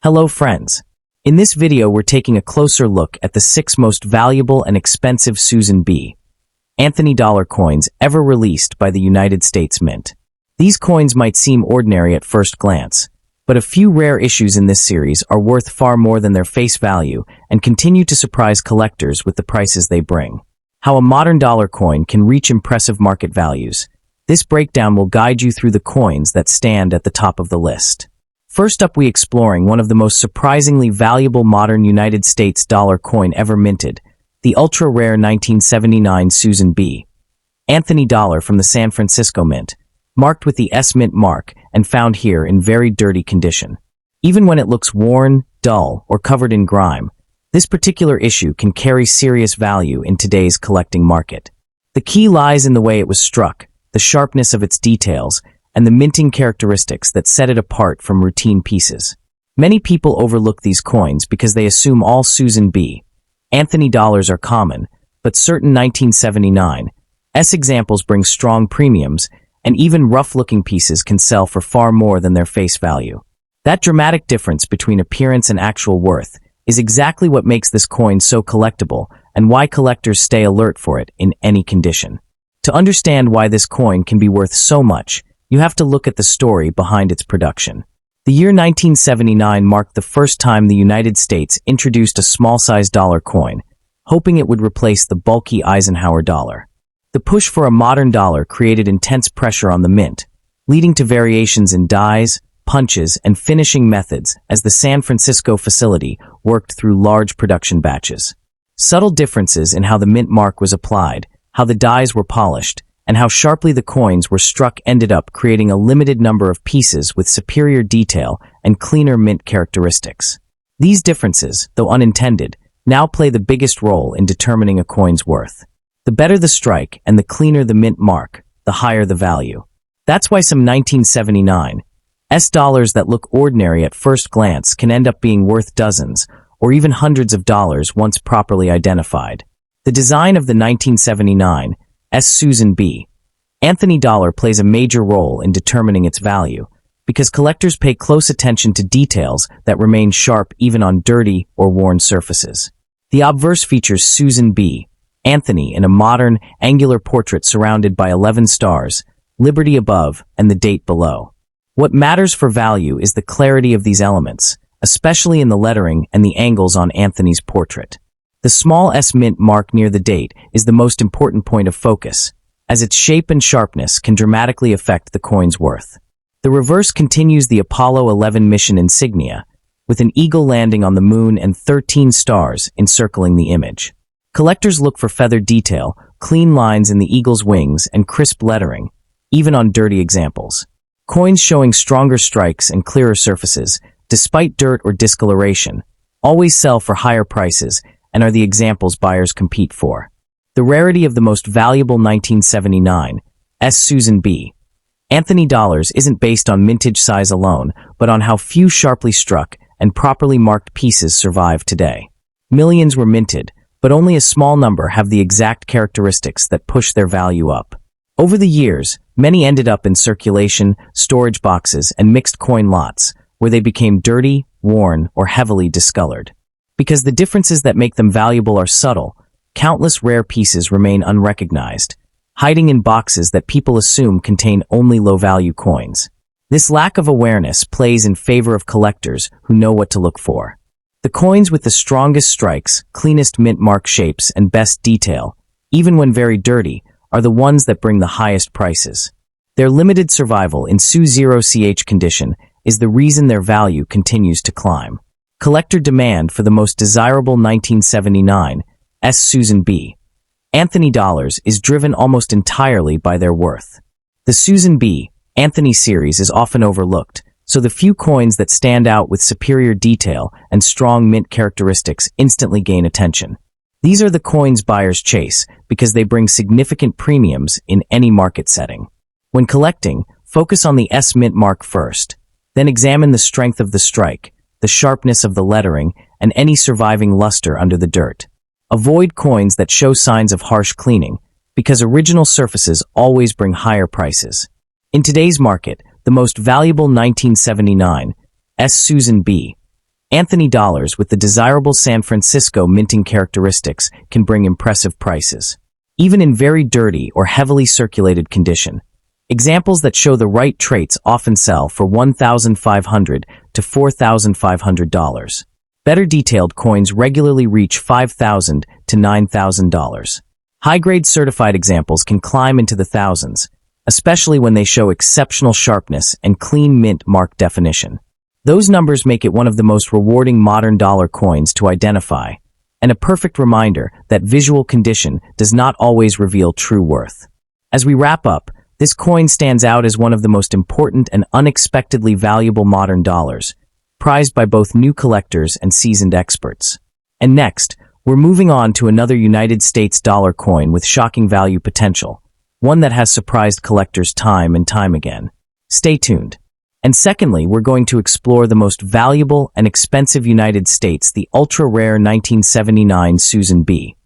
Hello friends. In this video we're taking a closer look at the 6 most valuable and expensive Susan B. Anthony dollar coins ever released by the United States Mint. These coins might seem ordinary at first glance, but a few rare issues in this series are worth far more than their face value and continue to surprise collectors with the prices they bring. How a modern dollar coin can reach impressive market values. This breakdown will guide you through the coins that stand at the top of the list. First up, we exploring one of the most surprisingly valuable modern United States dollar coin ever minted, the ultra-rare 1979 Susan B. Anthony dollar from the San Francisco Mint, marked with the S Mint mark and found here in very dirty condition. Even when it looks worn, dull, or covered in grime, this particular issue can carry serious value in today's collecting market. The key lies in the way it was struck, the sharpness of its details, and the minting characteristics that set it apart from routine pieces. Many people overlook these coins because they assume all Susan B. Anthony dollars are common, but certain 1979 S examples bring strong premiums, and even rough-looking pieces can sell for far more than their face value. That dramatic difference between appearance and actual worth is exactly what makes this coin so collectible and why collectors stay alert for it in any condition. To understand why this coin can be worth so much, you have to look at the story behind its production. The year 1979 marked the first time the United States introduced a small-sized dollar coin, hoping it would replace the bulky Eisenhower dollar. The push for a modern dollar created intense pressure on the mint, leading to variations in dies, punches, and finishing methods as the San Francisco facility worked through large production batches. Subtle differences in how the mint mark was applied, how the dies were polished, and how sharply the coins were struck ended up creating a limited number of pieces with superior detail and cleaner mint characteristics. These differences, though unintended, now play the biggest role in determining a coin's worth. The better the strike and the cleaner the mint mark, the higher the value. That's why some 1979 S dollars that look ordinary at first glance can end up being worth dozens or even hundreds of dollars once properly identified. The design of the 1979 S Susan B. Anthony dollar plays a major role in determining its value, because collectors pay close attention to details that remain sharp even on dirty or worn surfaces. The obverse features Susan B. Anthony in a modern, angular portrait surrounded by 11 stars, Liberty above and the date below. What matters for value is the clarity of these elements, especially in the lettering and the angles on Anthony's portrait. The small S mint mark near the date is the most important point of focus, as its shape and sharpness can dramatically affect the coin's worth. The reverse continues the Apollo 11 mission insignia, with an eagle landing on the moon and 13 stars encircling the image. Collectors look for feathered detail, clean lines in the eagle's wings, and crisp lettering, even on dirty examples. Coins showing stronger strikes and clearer surfaces, despite dirt or discoloration, always sell for higher prices and are the examples buyers compete for. The rarity of the most valuable 1979 S Susan B. Anthony dollars isn't based on mintage size alone, but on how few sharply struck and properly marked pieces survive today. Millions were minted, but only a small number have the exact characteristics that push their value up. Over the years, many ended up in circulation, storage boxes, and mixed coin lots, where they became dirty, worn, or heavily discolored. Because the differences that make them valuable are subtle, countless rare pieces remain unrecognized, hiding in boxes that people assume contain only low-value coins. This lack of awareness plays in favor of collectors who know what to look for. The coins with the strongest strikes, cleanest mint mark shapes, and best detail, even when very dirty, are the ones that bring the highest prices. Their limited survival in SU0CH condition is the reason their value continues to climb. Collector demand for the most desirable 1979 S Susan B. Anthony dollars is driven almost entirely by their worth. The Susan B. Anthony series is often overlooked, so the few coins that stand out with superior detail and strong mint characteristics instantly gain attention. These are the coins buyers chase because they bring significant premiums in any market setting. When collecting, focus on the S mint mark first, then examine the strength of the strike, the sharpness of the lettering, and any surviving luster under the dirt. Avoid coins that show signs of harsh cleaning, because original surfaces always bring higher prices. In today's market, the most valuable 1979 S Susan B. Anthony dollars with the desirable San Francisco minting characteristics can bring impressive prices, even in very dirty or heavily circulated condition. Examples that show the right traits often sell for $1,500 to $4,500. Better detailed coins regularly reach $5,000 to $9,000. High-grade certified examples can climb into the thousands, especially when they show exceptional sharpness and clean mint mark definition. Those numbers make it one of the most rewarding modern dollar coins to identify, and a perfect reminder that visual condition does not always reveal true worth. As we wrap up, this coin stands out as one of the most important and unexpectedly valuable modern dollars, prized by both new collectors and seasoned experts. And next, we're moving on to another United States dollar coin with shocking value potential, one that has surprised collectors time and time again. Stay tuned. And secondly, we're going to explore the most valuable and expensive United States, the ultra-rare 1979 Susan B.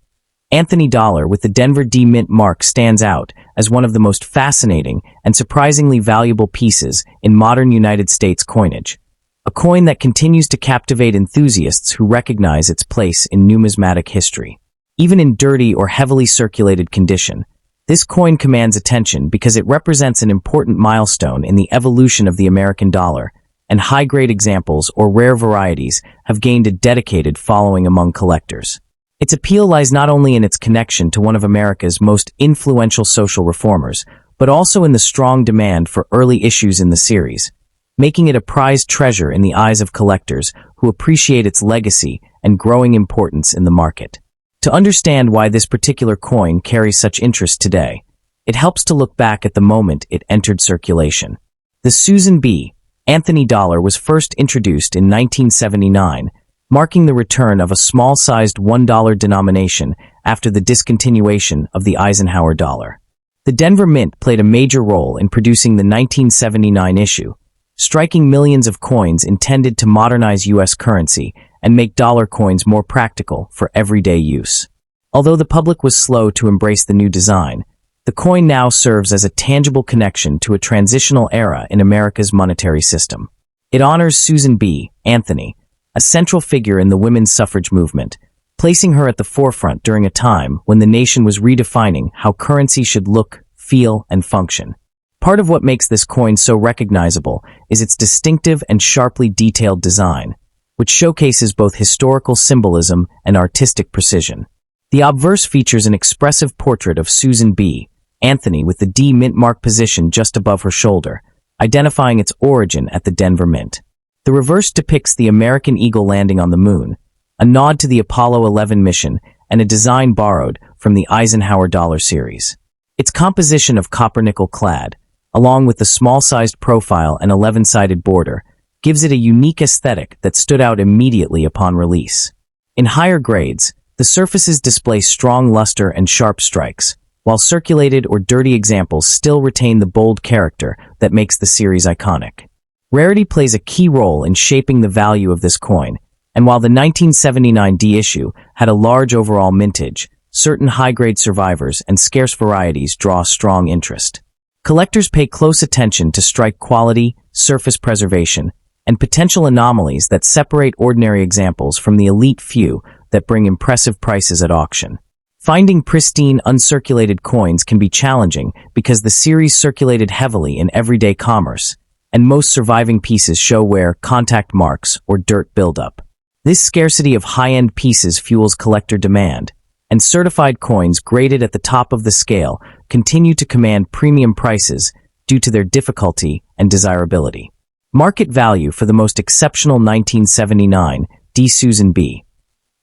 Anthony dollar with the Denver D mint mark stands out as one of the most fascinating and surprisingly valuable pieces in modern United States coinage. A coin that continues to captivate enthusiasts who recognize its place in numismatic history. Even in dirty or heavily circulated condition, this coin commands attention because it represents an important milestone in the evolution of the American dollar, and high-grade examples or rare varieties have gained a dedicated following among collectors. Its appeal lies not only in its connection to one of America's most influential social reformers, but also in the strong demand for early issues in the series, making it a prized treasure in the eyes of collectors who appreciate its legacy and growing importance in the market. To understand why this particular coin carries such interest today, it helps to look back at the moment it entered circulation. The Susan B. Anthony dollar was first introduced in 1979, marking the return of a small-sized $1 denomination after the discontinuation of the Eisenhower dollar. The Denver Mint played a major role in producing the 1979 issue, striking millions of coins intended to modernize U.S. currency and make dollar coins more practical for everyday use. Although the public was slow to embrace the new design, the coin now serves as a tangible connection to a transitional era in America's monetary system. It honors Susan B. Anthony, a central figure in the women's suffrage movement, placing her at the forefront during a time when the nation was redefining how currency should look, feel, and function. Part of what makes this coin so recognizable is its distinctive and sharply detailed design, which showcases both historical symbolism and artistic precision. The obverse features an expressive portrait of Susan B. Anthony with the D mint mark positioned just above her shoulder, identifying its origin at the Denver Mint. The reverse depicts the American eagle landing on the moon, a nod to the Apollo 11 mission and a design borrowed from the Eisenhower dollar series. Its composition of copper-nickel clad, along with the small-sized profile and 11-sided border, gives it a unique aesthetic that stood out immediately upon release. In higher grades, the surfaces display strong luster and sharp strikes, while circulated or dirty examples still retain the bold character that makes the series iconic. Rarity plays a key role in shaping the value of this coin, and while the 1979 D issue had a large overall mintage, certain high-grade survivors and scarce varieties draw strong interest. Collectors pay close attention to strike quality, surface preservation, and potential anomalies that separate ordinary examples from the elite few that bring impressive prices at auction. Finding pristine, uncirculated coins can be challenging because the series circulated heavily in everyday commerce, and most surviving pieces show wear, contact marks, or dirt buildup. This scarcity of high-end pieces fuels collector demand, and certified coins graded at the top of the scale continue to command premium prices due to their difficulty and desirability. Market value for the most exceptional 1979 D. Susan B.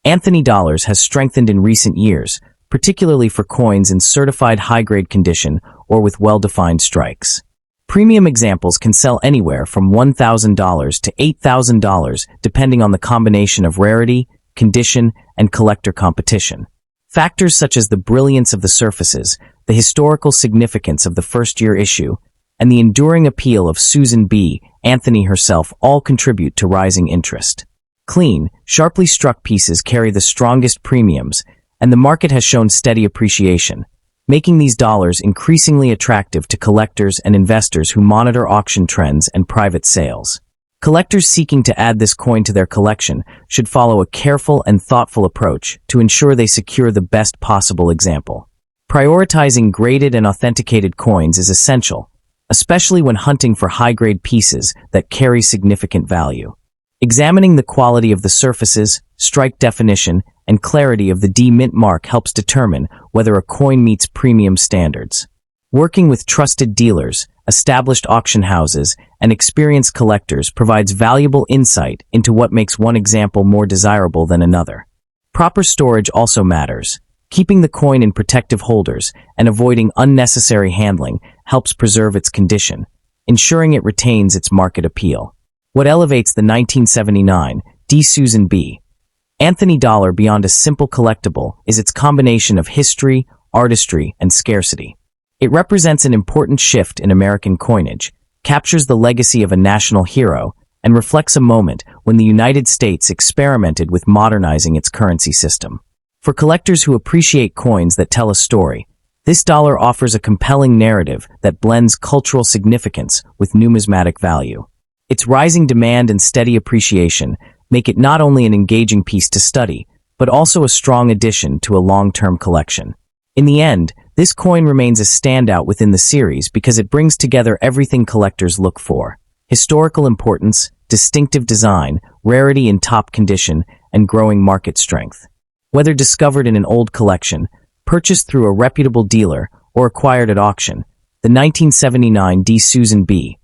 Anthony dollars has strengthened in recent years, particularly for coins in certified high-grade condition or with well-defined strikes. Premium examples can sell anywhere from $1,000 to $8,000 depending on the combination of rarity, condition, and collector competition. Factors such as the brilliance of the surfaces, the historical significance of the first-year issue, and the enduring appeal of Susan B. Anthony herself all contribute to rising interest. Clean, sharply struck pieces carry the strongest premiums, and the market has shown steady appreciation, making these dollars increasingly attractive to collectors and investors who monitor auction trends and private sales. Collectors seeking to add this coin to their collection should follow a careful and thoughtful approach to ensure they secure the best possible example. Prioritizing graded and authenticated coins is essential, especially when hunting for high-grade pieces that carry significant value. Examining the quality of the surfaces, strike definition, and clarity of the D mint mark helps determine whether a coin meets premium standards. Working with trusted dealers, established auction houses, and experienced collectors provides valuable insight into what makes one example more desirable than another. Proper storage also matters. Keeping the coin in protective holders and avoiding unnecessary handling helps preserve its condition, ensuring it retains its market appeal. What elevates the 1979 D. Susan B. Anthony dollar beyond a simple collectible is its combination of history, artistry, and scarcity. It represents an important shift in American coinage, captures the legacy of a national hero, and reflects a moment when the United States experimented with modernizing its currency system. For collectors who appreciate coins that tell a story, this dollar offers a compelling narrative that blends cultural significance with numismatic value. Its rising demand and steady appreciation make it not only an engaging piece to study, but also a strong addition to a long-term collection. In the end, this coin remains a standout within the series because it brings together everything collectors look for: historical importance, distinctive design, rarity in top condition, and growing market strength. Whether discovered in an old collection, purchased through a reputable dealer, or acquired at auction, the 1979 D. Susan B.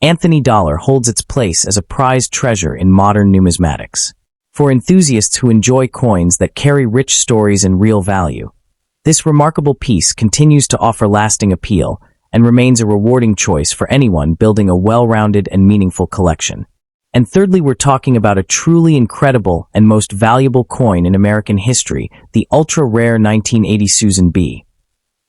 Anthony dollar holds its place as a prized treasure in modern numismatics. For enthusiasts who enjoy coins that carry rich stories and real value, this remarkable piece continues to offer lasting appeal and remains a rewarding choice for anyone building a well-rounded and meaningful collection. And thirdly, we're talking about a truly incredible and most valuable coin in American history, the ultra-rare 1980 Susan B.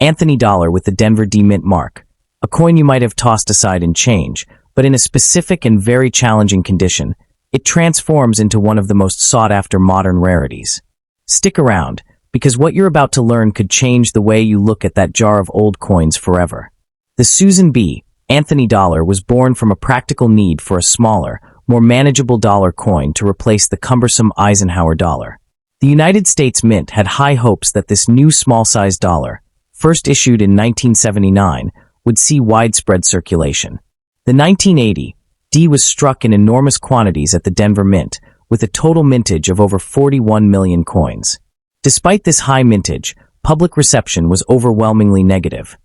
Anthony dollar with the Denver D mint mark. A coin you might have tossed aside in change, but in a specific and very challenging condition, it transforms into one of the most sought-after modern rarities. Stick around, because what you're about to learn could change the way you look at that jar of old coins forever. The Susan B. Anthony dollar was born from a practical need for a smaller, more manageable dollar coin to replace the cumbersome Eisenhower dollar. The United States Mint had high hopes that this new small-sized dollar, first issued in 1979, would see widespread circulation. The 1980 D was struck in enormous quantities at the Denver Mint, with a total mintage of over 41 million coins. Despite this high mintage, public reception was overwhelmingly negative.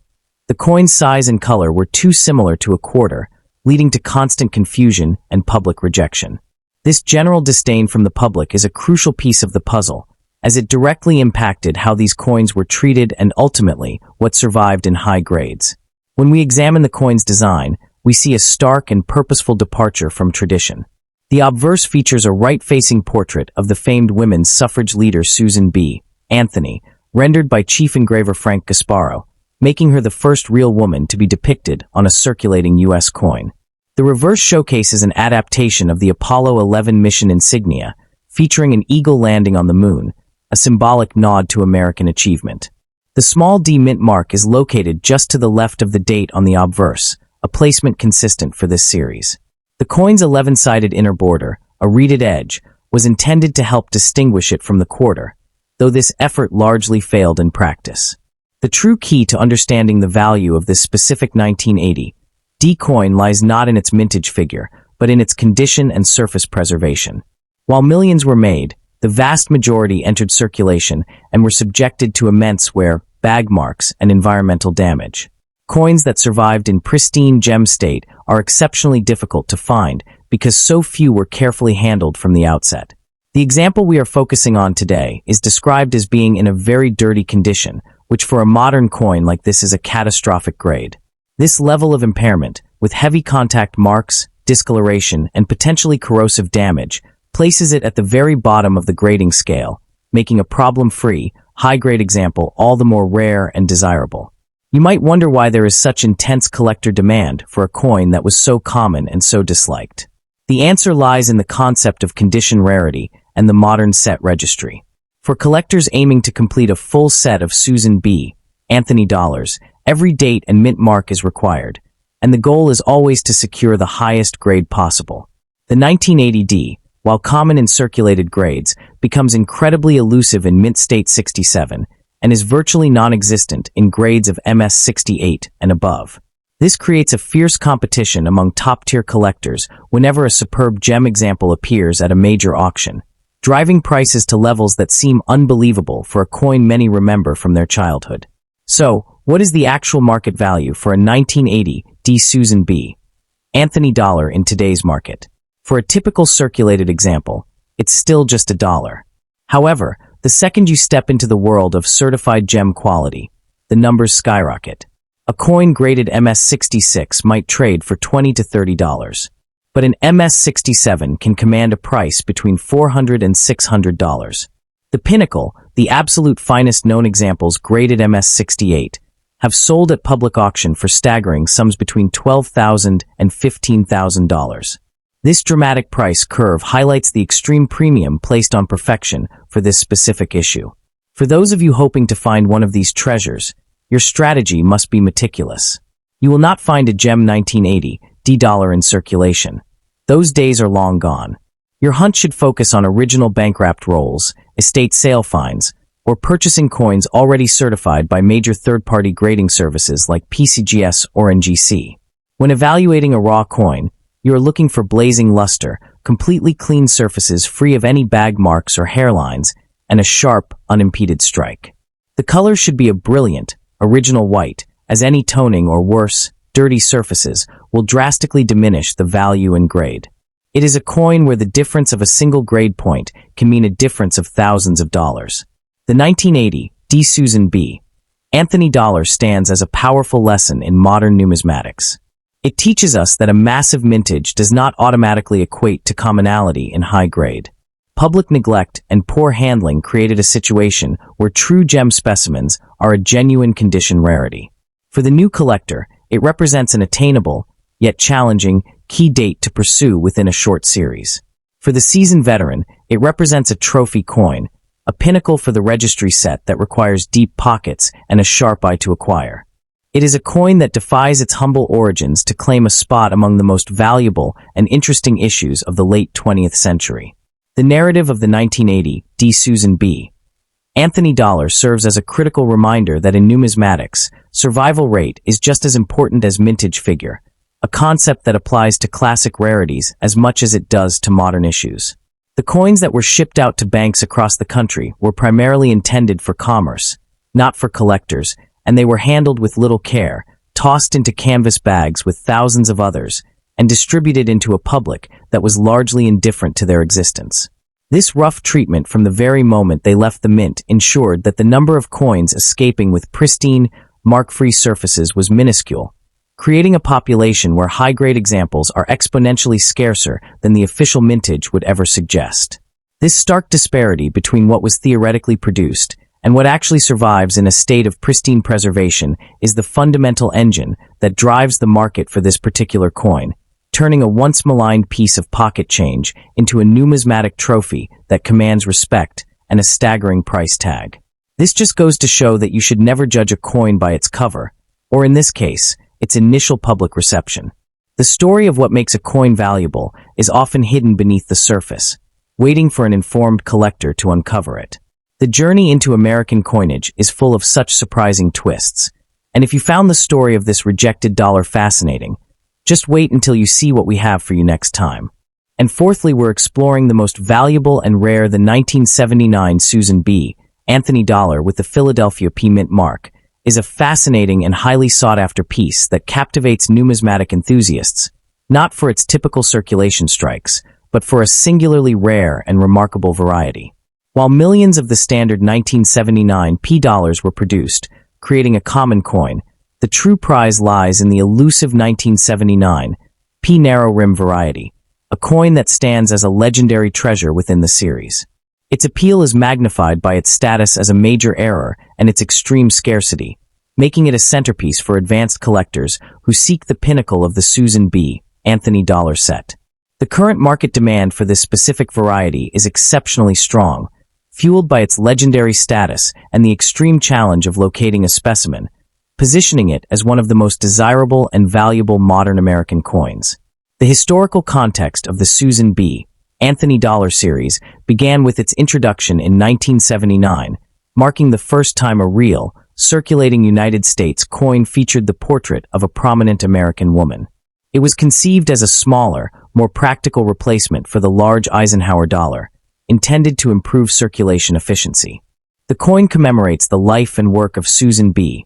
The coin's size and color were too similar to a quarter, leading to constant confusion and public rejection. This general disdain from the public is a crucial piece of the puzzle, as it directly impacted how these coins were treated and ultimately what survived in high grades. When we examine the coin's design, we see a stark and purposeful departure from tradition. The obverse features a right-facing portrait of the famed women's suffrage leader Susan B. Anthony, rendered by chief engraver Frank Gasparo, making her the first real woman to be depicted on a circulating U.S. coin. The reverse showcases an adaptation of the Apollo 11 mission insignia, featuring an eagle landing on the moon, a symbolic nod to American achievement. The small D mint mark is located just to the left of the date on the obverse, a placement consistent for this series. The coin's 11-sided inner border, a reeded edge, was intended to help distinguish it from the quarter, though this effort largely failed in practice. The true key to understanding the value of this specific 1980 D coin lies not in its mintage figure, but in its condition and surface preservation. While millions were made, the vast majority entered circulation and were subjected to immense wear, bag marks, and environmental damage. Coins that survived in pristine gem state are exceptionally difficult to find because so few were carefully handled from the outset. The example we are focusing on today is described as being in a very dirty condition, which for a modern coin like this is a catastrophic grade. This level of impairment, with heavy contact marks, discoloration, and potentially corrosive damage, places it at the very bottom of the grading scale, making a problem-free, high-grade example all the more rare and desirable. You might wonder why there is such intense collector demand for a coin that was so common and so disliked. The answer lies in the concept of condition rarity and the modern set registry. For collectors aiming to complete a full set of Susan B. Anthony dollars, every date and mint mark is required, and the goal is always to secure the highest grade possible. The 1980D, while common in circulated grades, becomes incredibly elusive in Mint State 67 and is virtually non-existent in grades of MS 68 and above. This creates a fierce competition among top-tier collectors whenever a superb gem example appears at a major auction, driving prices to levels that seem unbelievable for a coin many remember from their childhood. So, what is the actual market value for a 1980 D Susan B. Anthony dollar in today's market? For a typical circulated example, it's still just $1. However, the second you step into the world of certified gem quality, the numbers skyrocket. A coin graded MS66 might trade for $20 to $30, but an MS67 can command a price between $400 and $600. The pinnacle, the absolute finest known examples graded MS68, have sold at public auction for staggering sums between $12,000 and $15,000. This dramatic price curve highlights the extreme premium placed on perfection for this specific issue. For those of you hoping to find one of these treasures, your strategy must be meticulous. You will not find a gem 1980 D dollar in circulation. Those days are long gone. Your hunt should focus on original bank-wrapped rolls, estate sale finds, or purchasing coins already certified by major third-party grading services like PCGS or NGC. When evaluating a raw coin, you are looking for blazing luster, completely clean surfaces free of any bag marks or hairlines, and a sharp, unimpeded strike. The color should be a brilliant, original white, as any toning or worse, dirty surfaces will drastically diminish the value and grade. It is a coin where the difference of a single grade point can mean a difference of thousands of dollars. The 1980 D Susan B. Anthony dollar stands as a powerful lesson in modern numismatics. It teaches us that a massive mintage does not automatically equate to commonality in high grade. Public neglect and poor handling created a situation where true gem specimens are a genuine condition rarity. For the new collector, it represents an attainable, yet challenging, key date to pursue within a short series. For the seasoned veteran, it represents a trophy coin, a pinnacle for the registry set that requires deep pockets and a sharp eye to acquire. It is a coin that defies its humble origins to claim a spot among the most valuable and interesting issues of the late 20th century. The narrative of the 1980 D Susan B. Anthony dollar serves as a critical reminder that in numismatics, survival rate is just as important as mintage figure, a concept that applies to classic rarities as much as it does to modern issues. The coins that were shipped out to banks across the country were primarily intended for commerce, not for collectors, and they were handled with little care, tossed into canvas bags with thousands of others, and distributed into a public that was largely indifferent to their existence. This rough treatment from the very moment they left the mint ensured that the number of coins escaping with pristine, mark-free surfaces was minuscule, creating a population where high-grade examples are exponentially scarcer than the official mintage would ever suggest. This stark disparity between what was theoretically produced and what actually survives in a state of pristine preservation is the fundamental engine that drives the market for this particular coin, turning a once maligned piece of pocket change into a numismatic trophy that commands respect and a staggering price tag. This just goes to show that you should never judge a coin by its cover, or in this case, its initial public reception. The story of what makes a coin valuable is often hidden beneath the surface, waiting for an informed collector to uncover it. The journey into American coinage is full of such surprising twists, and if you found the story of this rejected dollar fascinating, just wait until you see what we have for you next time. And fourthly, we're exploring the most valuable and rare, the 1979 Susan B. Anthony dollar with the Philadelphia P Mint mark, is a fascinating and highly sought-after piece that captivates numismatic enthusiasts, not for its typical circulation strikes, but for a singularly rare and remarkable variety. While millions of the standard 1979 P dollars were produced, creating a common coin, the true prize lies in the elusive 1979 P narrow rim variety, a coin that stands as a legendary treasure within the series. Its appeal is magnified by its status as a major error and its extreme scarcity, making it a centerpiece for advanced collectors who seek the pinnacle of the Susan B. Anthony dollar set. The current market demand for this specific variety is exceptionally strong, fueled by its legendary status and the extreme challenge of locating a specimen, positioning it as one of the most desirable and valuable modern American coins. The historical context of the Susan B. Anthony dollar series began with its introduction in 1979, marking the first time a real, circulating United States coin featured the portrait of a prominent American woman. It was conceived as a smaller, more practical replacement for the large Eisenhower dollar, intended to improve circulation efficiency. The coin commemorates the life and work of Susan B.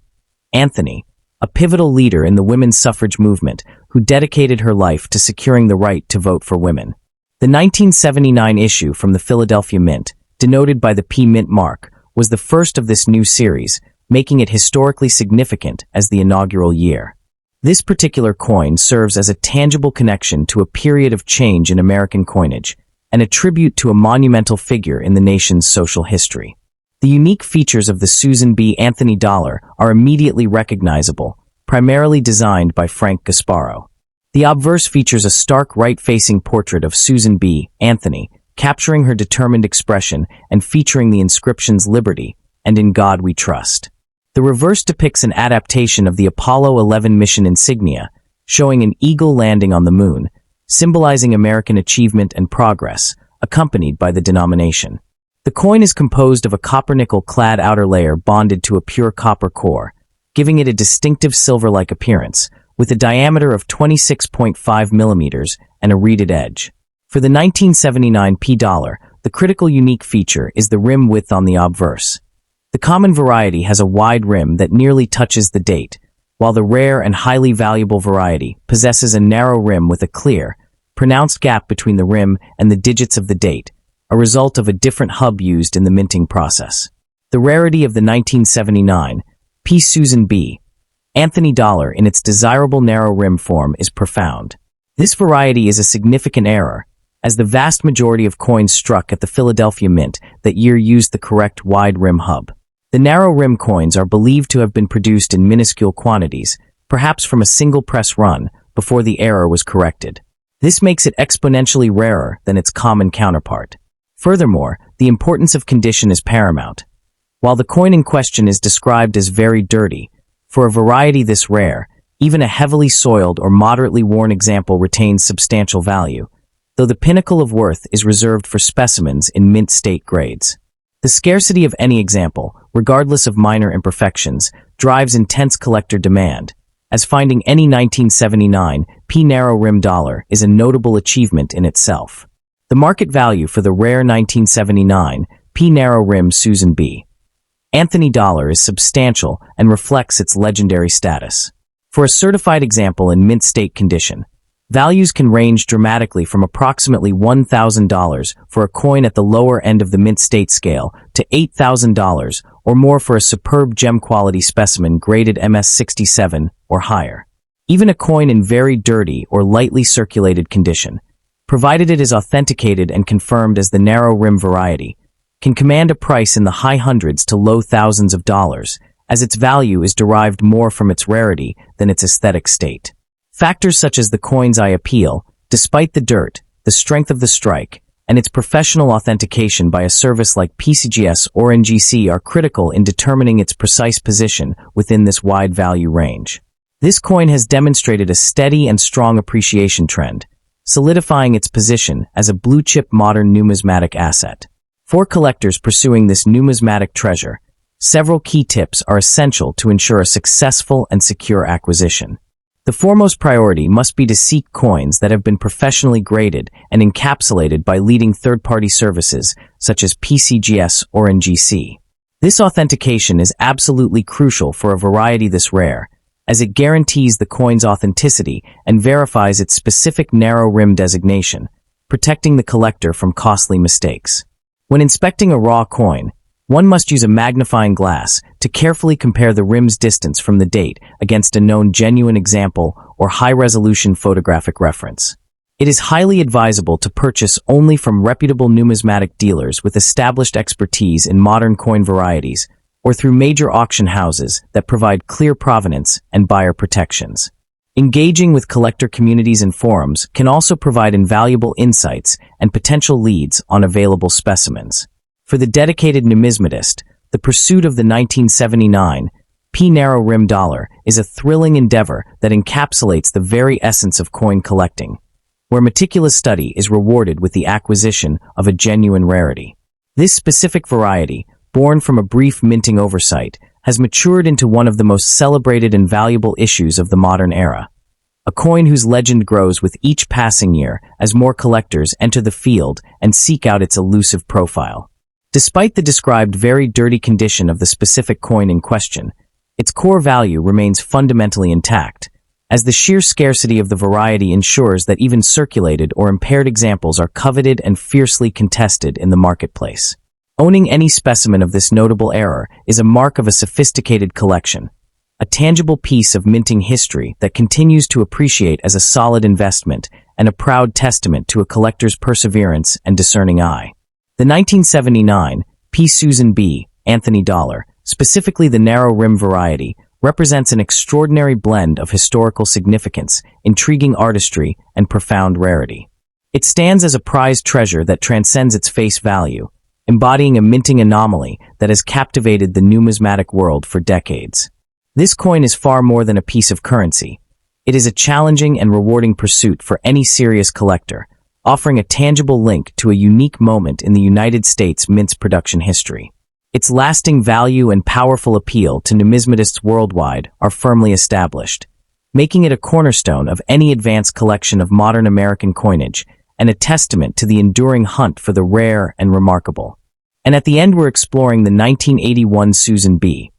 Anthony, a pivotal leader in the women's suffrage movement who dedicated her life to securing the right to vote for women. The 1979 issue from the Philadelphia Mint, denoted by the P Mint mark, was the first of this new series, making it historically significant as the inaugural year. This particular coin serves as a tangible connection to a period of change in American coinage, and a tribute to a monumental figure in the nation's social history. The unique features of the Susan B. Anthony dollar are immediately recognizable, primarily designed by Frank Gasparo. The obverse features a stark right-facing portrait of Susan B. Anthony, capturing her determined expression and featuring the inscriptions "Liberty" and "In God We Trust." The reverse depicts an adaptation of the Apollo 11 mission insignia, showing an eagle landing on the moon, symbolizing American achievement and progress, accompanied by the denomination. The coin is composed of a copper-nickel-clad outer layer bonded to a pure copper core, giving it a distinctive silver-like appearance, with a diameter of 26.5 millimeters and a reeded edge. For the 1979 P dollar, the critical unique feature is the rim width on the obverse. The common variety has a wide rim that nearly touches the date, while the rare and highly valuable variety possesses a narrow rim with a clear, pronounced gap between the rim and the digits of the date, a result of a different hub used in the minting process. The rarity of the 1979 P. Susan B. Anthony dollar in its desirable narrow rim form is profound. This variety is a significant error, as the vast majority of coins struck at the Philadelphia Mint that year used the correct wide rim hub. The narrow rim coins are believed to have been produced in minuscule quantities, perhaps from a single press run, before the error was corrected. This makes it exponentially rarer than its common counterpart. Furthermore, the importance of condition is paramount. While the coin in question is described as very dirty, for a variety this rare, even a heavily soiled or moderately worn example retains substantial value, though the pinnacle of worth is reserved for specimens in mint state grades. The scarcity of any example, regardless of minor imperfections, drives intense collector demand, as finding any 1979 P narrow rim dollar is a notable achievement in itself. The market value for the rare 1979 P narrow rim Susan B. Anthony dollar is substantial and reflects its legendary status. For a certified example in mint state condition, values can range dramatically from approximately $1,000 for a coin at the lower end of the mint state scale to $8,000 or more for a superb gem quality specimen graded MS67 or higher. Even a coin in very dirty or lightly circulated condition, provided it is authenticated and confirmed as the narrow rim variety, can command a price in the high hundreds to low thousands of dollars, as its value is derived more from its rarity than its aesthetic state. Factors such as the coin's eye appeal, despite the dirt, the strength of the strike, and its professional authentication by a service like PCGS or NGC are critical in determining its precise position within this wide value range. This coin has demonstrated a steady and strong appreciation trend, solidifying its position as a blue-chip modern numismatic asset. For collectors pursuing this numismatic treasure, several key tips are essential to ensure a successful and secure acquisition. The foremost priority must be to seek coins that have been professionally graded and encapsulated by leading third-party services such as PCGS or NGC. This authentication is absolutely crucial for a variety this rare, as it guarantees the coin's authenticity and verifies its specific narrow rim designation, protecting the collector from costly mistakes. When inspecting a raw coin, one must use a magnifying glass to carefully compare the rim's distance from the date against a known genuine example or high-resolution photographic reference. It is highly advisable to purchase only from reputable numismatic dealers with established expertise in modern coin varieties, or through major auction houses that provide clear provenance and buyer protections. Engaging with collector communities and forums can also provide invaluable insights and potential leads on available specimens. For the dedicated numismatist, the pursuit of the 1979 P narrow rim dollar is a thrilling endeavor that encapsulates the very essence of coin collecting, where meticulous study is rewarded with the acquisition of a genuine rarity. This specific variety, born from a brief minting oversight, has matured into one of the most celebrated and valuable issues of the modern era. A coin whose legend grows with each passing year as more collectors enter the field and seek out its elusive profile. Despite the described very dirty condition of the specific coin in question, its core value remains fundamentally intact, as the sheer scarcity of the variety ensures that even circulated or impaired examples are coveted and fiercely contested in the marketplace. Owning any specimen of this notable era is a mark of a sophisticated collection, a tangible piece of minting history that continues to appreciate as a solid investment and a proud testament to a collector's perseverance and discerning eye. The 1979 P. Susan B. Anthony dollar, specifically the narrow rim variety, represents an extraordinary blend of historical significance, intriguing artistry, and profound rarity. It stands as a prized treasure that transcends its face value, embodying a minting anomaly that has captivated the numismatic world for decades. This coin is far more than a piece of currency. It is a challenging and rewarding pursuit for any serious collector, offering a tangible link to a unique moment in the United States mint's production history. Its lasting value and powerful appeal to numismatists worldwide are firmly established, making it a cornerstone of any advanced collection of modern American coinage and a testament to the enduring hunt for the rare and remarkable. And at the end, we're exploring the 1981 Susan B.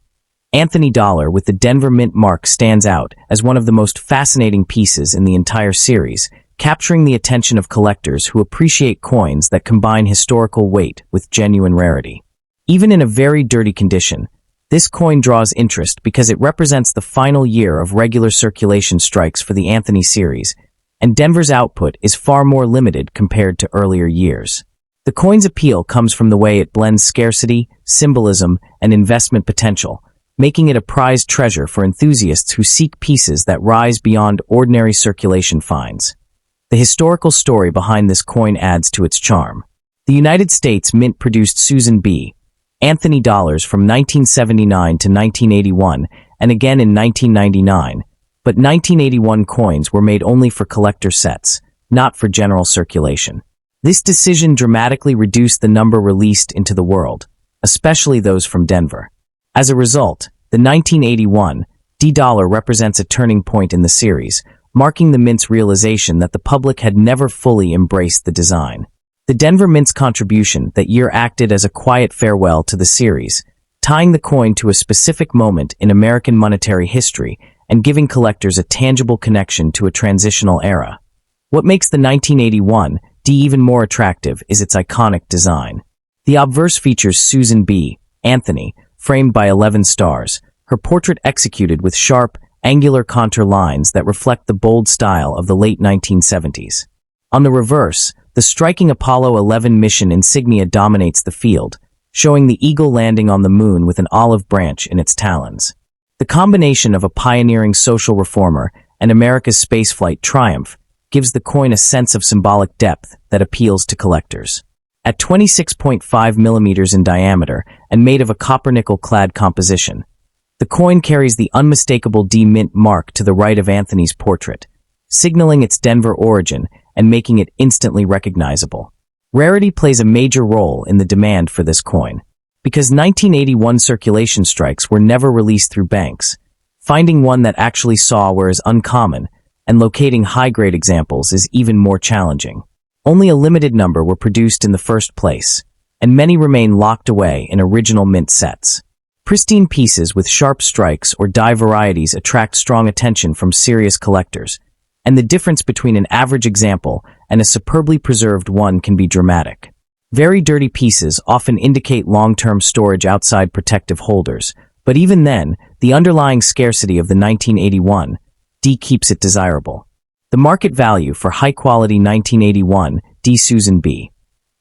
Anthony dollar with the Denver Mint mark stands out as one of the most fascinating pieces in the entire series, capturing the attention of collectors who appreciate coins that combine historical weight with genuine rarity. Even in a very dirty condition, this coin draws interest because it represents the final year of regular circulation strikes for the Anthony series, and Denver's output is far more limited compared to earlier years. The coin's appeal comes from the way it blends scarcity, symbolism, and investment potential, making it a prized treasure for enthusiasts who seek pieces that rise beyond ordinary circulation finds. The historical story behind this coin adds to its charm. The United States Mint produced Susan B. Anthony dollars from 1979 to 1981 and again in 1999, but 1981 coins were made only for collector sets, not for general circulation. This decision dramatically reduced the number released into the world, especially those from Denver. As a result, the 1981 D dollar represents a turning point in the series, marking the Mint's realization that the public had never fully embraced the design. The Denver Mint's contribution that year acted as a quiet farewell to the series, tying the coin to a specific moment in American monetary history and giving collectors a tangible connection to a transitional era. What makes the 1981 D even more attractive is its iconic design. The obverse features Susan B. Anthony, framed by 11 stars, her portrait executed with sharp, angular contour lines that reflect the bold style of the late 1970s. On the reverse, the striking Apollo 11 mission insignia dominates the field, showing the eagle landing on the moon with an olive branch in its talons. The combination of a pioneering social reformer and America's spaceflight triumph gives the coin a sense of symbolic depth that appeals to collectors. At 26.5 millimeters in diameter and made of a copper-nickel-clad composition, the coin carries the unmistakable D Mint mark to the right of Anthony's portrait, signaling its Denver origin and making it instantly recognizable. Rarity plays a major role in the demand for this coin. Because 1981 circulation strikes were never released through banks, finding one that actually saw wear is uncommon, and locating high-grade examples is even more challenging. Only a limited number were produced in the first place, and many remain locked away in original Mint sets. Pristine pieces with sharp strikes or die varieties attract strong attention from serious collectors, and the difference between an average example and a superbly preserved one can be dramatic. Very dirty pieces often indicate long-term storage outside protective holders, but even then, the underlying scarcity of the 1981 D keeps it desirable. The market value for high-quality 1981 D Susan B.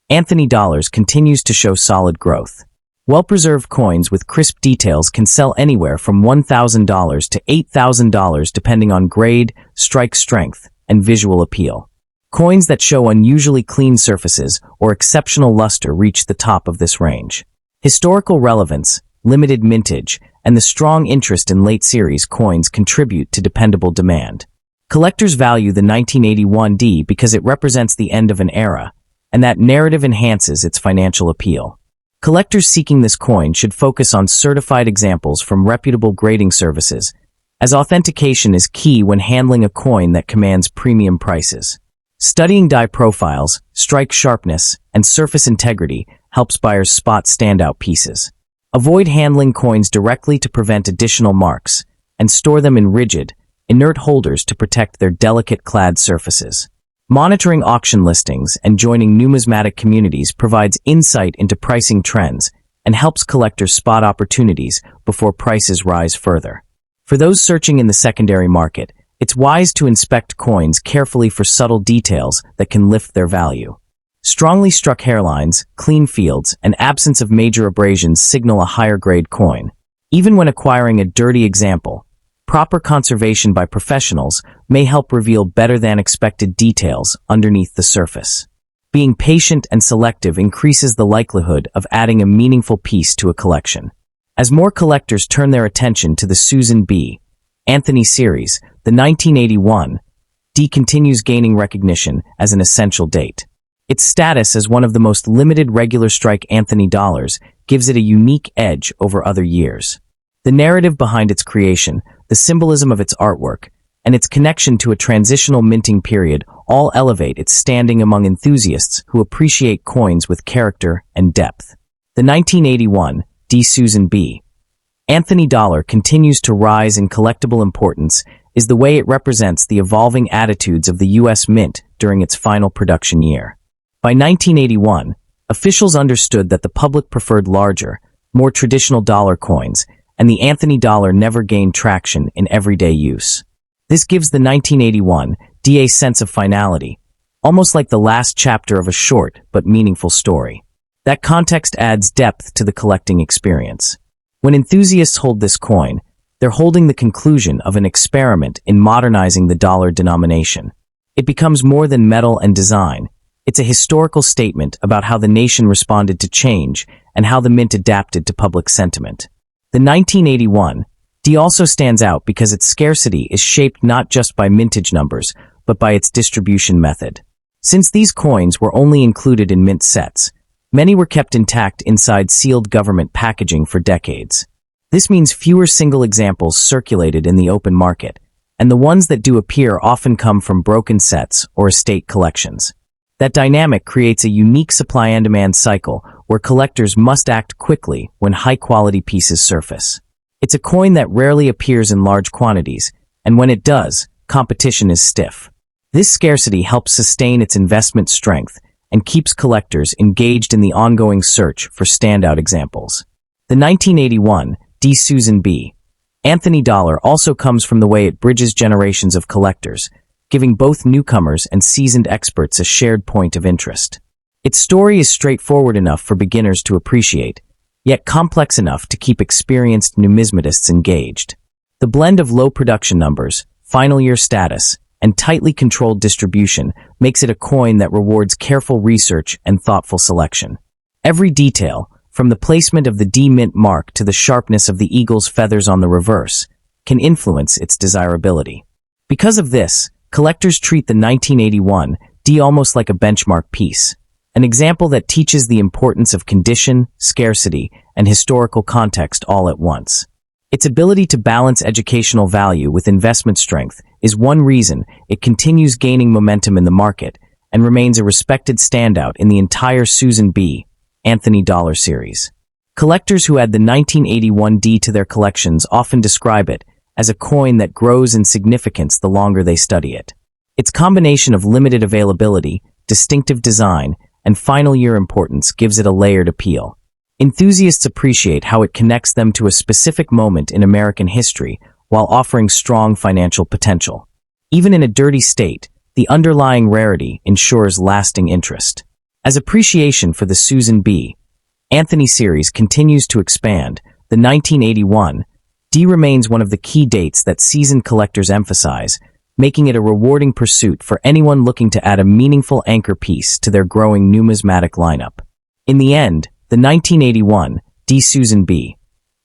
Anthony dollars continues to show solid growth. Well-preserved coins with crisp details can sell anywhere from $1,000 to $8,000 depending on grade, strike strength, and visual appeal. Coins that show unusually clean surfaces or exceptional luster reach the top of this range. Historical relevance, limited mintage, and the strong interest in late-series coins contribute to dependable demand. Collectors value the 1981 D because it represents the end of an era, and that narrative enhances its financial appeal. Collectors seeking this coin should focus on certified examples from reputable grading services, as authentication is key when handling a coin that commands premium prices. Studying die profiles, strike sharpness, and surface integrity helps buyers spot standout pieces. Avoid handling coins directly to prevent additional marks, and store them in rigid, inert holders to protect their delicate clad surfaces. Monitoring auction listings and joining numismatic communities provides insight into pricing trends and helps collectors spot opportunities before prices rise further. For those searching in the secondary market, it's wise to inspect coins carefully for subtle details that can lift their value. Strongly struck hairlines, clean fields, and absence of major abrasions signal a higher-grade coin. Even when acquiring a dirty example, proper conservation by professionals may help reveal better-than-expected details underneath the surface. Being patient and selective increases the likelihood of adding a meaningful piece to a collection. As more collectors turn their attention to the Susan B. Anthony series, the 1981 D continues gaining recognition as an essential date. Its status as one of the most limited regular strike Anthony dollars gives it a unique edge over other years. The narrative behind its creation, the symbolism of its artwork, and its connection to a transitional minting period all elevate its standing among enthusiasts who appreciate coins with character and depth. The 1981 D. Susan B. Anthony dollar continues to rise in collectible importance is the way it represents the evolving attitudes of the U.S. Mint during its final production year. By 1981, officials understood that the public preferred larger, more traditional dollar coins, and the Anthony dollar never gained traction in everyday use. This gives the 1981 D a sense of finality, almost like the last chapter of a short but meaningful story. That context adds depth to the collecting experience. When enthusiasts hold this coin, they're holding the conclusion of an experiment in modernizing the dollar denomination. It becomes more than metal and design. It's a historical statement about how the nation responded to change and how the mint adapted to public sentiment. The 1981 D also stands out because its scarcity is shaped not just by mintage numbers, but by its distribution method. Since these coins were only included in mint sets, many were kept intact inside sealed government packaging for decades. This means fewer single examples circulated in the open market, and the ones that do appear often come from broken sets or estate collections. That dynamic creates a unique supply and demand cycle where collectors must act quickly when high-quality pieces surface. It's a coin that rarely appears in large quantities, and when it does, competition is stiff. This scarcity helps sustain its investment strength and keeps collectors engaged in the ongoing search for standout examples. The 1981 D. Susan B. Anthony dollar also comes from the way it bridges generations of collectors, giving both newcomers and seasoned experts a shared point of interest. Its story is straightforward enough for beginners to appreciate, yet complex enough to keep experienced numismatists engaged. The blend of low production numbers, final year status, and tightly controlled distribution makes it a coin that rewards careful research and thoughtful selection. Every detail, from the placement of the D mint mark to the sharpness of the eagle's feathers on the reverse, can influence its desirability. Because of this, collectors treat the 1981 D almost like a benchmark piece, an example that teaches the importance of condition, scarcity, and historical context all at once. Its ability to balance educational value with investment strength is one reason it continues gaining momentum in the market and remains a respected standout in the entire Susan B. Anthony dollar series. Collectors who add the 1981 D to their collections often describe it as a coin that grows in significance the longer they study it. Its combination of limited availability, distinctive design, and final year importance gives it a layered appeal. Enthusiasts appreciate how it connects them to a specific moment in American history while offering strong financial potential. Even in a dirty state, the underlying rarity ensures lasting interest. As appreciation for the Susan B. Anthony series continues to expand, the 1981 D remains one of the key dates that seasoned collectors emphasize, making it a rewarding pursuit for anyone looking to add a meaningful anchor piece to their growing numismatic lineup. In the end, the 1981 D. Susan B.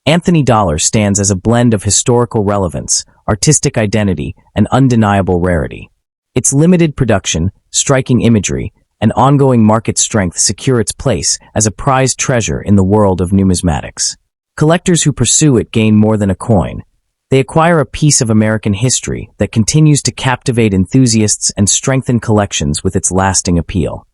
Anthony Dollar stands as a blend of historical relevance, artistic identity, and undeniable rarity. Its limited production, striking imagery, and ongoing market strength secure its place as a prized treasure in the world of numismatics. Collectors who pursue it gain more than a coin. They acquire a piece of American history that continues to captivate enthusiasts and strengthen collections with its lasting appeal.